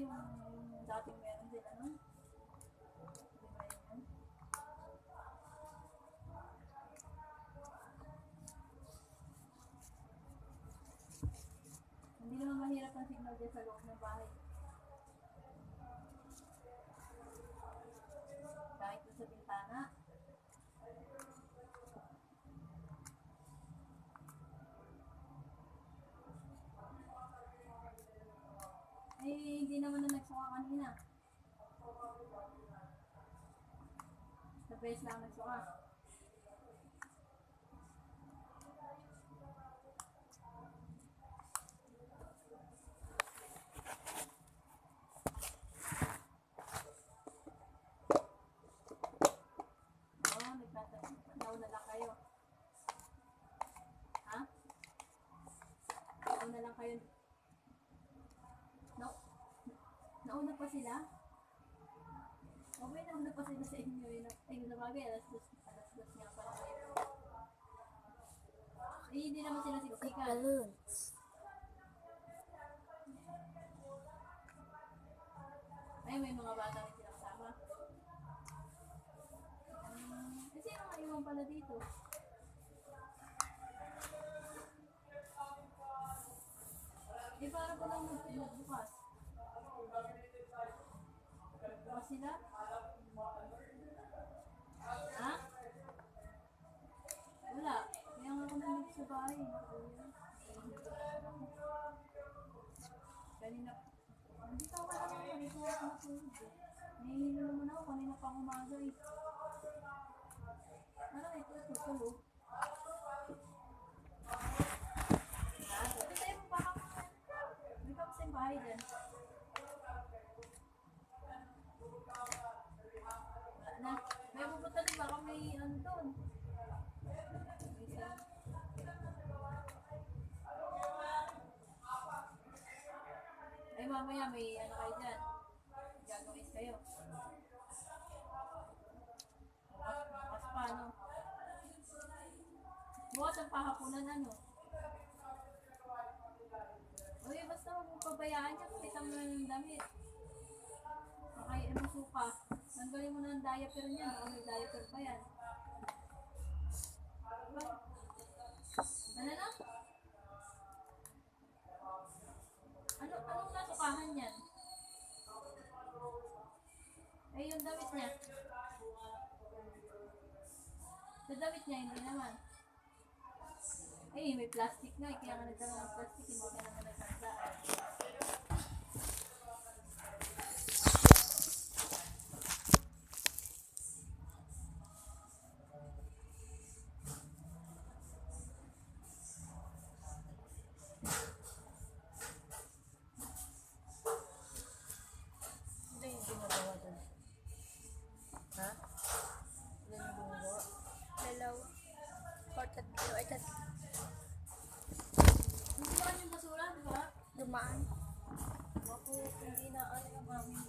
yung dating meron din, ano? Di ba yun? Hindi naman mahirap ang signal dyan sa loob ng bahay. Kahit sa bintana. Eh, hindi naman na nagsuka kanina. Sa base lang nagsuka. Oo, nauna lang kayo. Ha? Nauna lang kayo. Nauna pa sila? Okay, nauna pa sila sa inyo. Ay, nabagay, alas 2 nga pala kayo. Eh, hindi naman sila siksikan. Ay, may mga bata rin sila kasama. Eh, sino nga iwan pala dito? Eh, para pa lang magbukas. Bukas sila? Ha? Wala. Kaya nga ako nandito sa bahay. Kanina. Hindi ka wala lang. Kanina ako natulog. Nahihilo naman ako. Kanina pa umaga eh. Ano ito? Tutulog. Ito tayo mong baka mo. Hindi ka kasi bahay dyan. Na, may pupunta din baka may ano doon. Ay mamaya may ano kayo dyan. Gagawin kayo. Bukas pa ano. Bukas ang pahapunan ano. Uy, basta huwag mong pabayaan niya. Kita mo na ng damit. Makaya mo suka. Tanggalin mo na ang diaper niya. Baka may diaper pa yan. Ano na? Anong nasukahan yan? Eh, yung damit niya. Sa damit niya, hindi naman. Eh, may plastic na. Kaya nga nagkaroon ng plastic. Hindi ka naman nagkasaan. Dumaan. Ako, hindi na ano yung aming